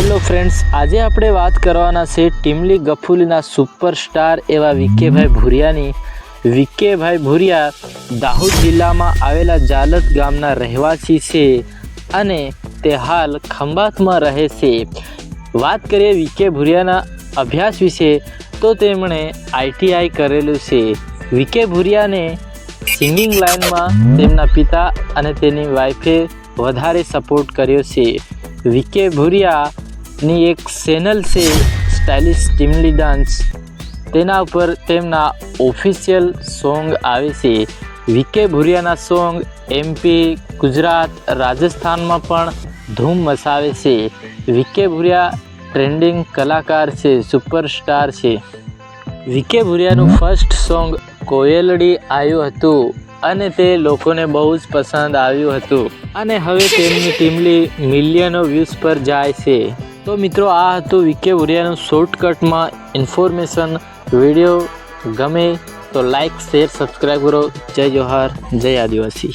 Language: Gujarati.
હેલો ફ્રેન્ડ્સ, આજે આપણે વાત કરવાના છે ટીમલી ગફુલીના સુપરસ્ટાર એવા વિકેભાઈ ભુરિયાની. વિકેભાઈ ભુરિયા દાહોદ જિલ્લામાં આવેલા જાલત ગામના રહેવાસી છે અને તે હાલ ખંભાતમાં રહે છે. વાત કરીએ વિકે ભુરિયાના અભ્યાસ વિશે તો તેમણે ITI કરેલું છે. વિકે ભુરિયાને સિંગિંગ લાઇનમાં તેમના પિતા અને તેની વાઈફે વધારે સપોર્ટ કર્યો છે. વિકે ભુરિયાની એક ચેનલ છે સ્ટાઇલિશ ટીમલી ડાન્સ, તેના ઉપર તેમના ઓફિશિયલ સોંગ આવે છે. વિકે ભુરિયાના સોંગ MP, ગુજરાત, રાજસ્થાનમાં પણ ધૂમ મચાવે છે. વિકે ભુરિયા ટ્રેન્ડિંગ કલાકાર છે, સુપરસ્ટાર છે. વિકે ભુરિયાનું ફર્સ્ટ સોંગ કોયલડી આવ્યું હતું અને તે લોકોને બહુ જ પસંદ આવ્યું હતું અને હવે તેમની ટીમલી મિલિયનો વ્યૂઝ પર જાય છે. તો મિત્રો, આ હતું વિકે ભુરિયાનું શોર્ટકટમાં ઇન્ફોર્મેશન. વિડીયો ગમે તો લાઈક, શેર, સબસ્ક્રાઈબ કરો. જય જોહાર, જય આદિવાસી.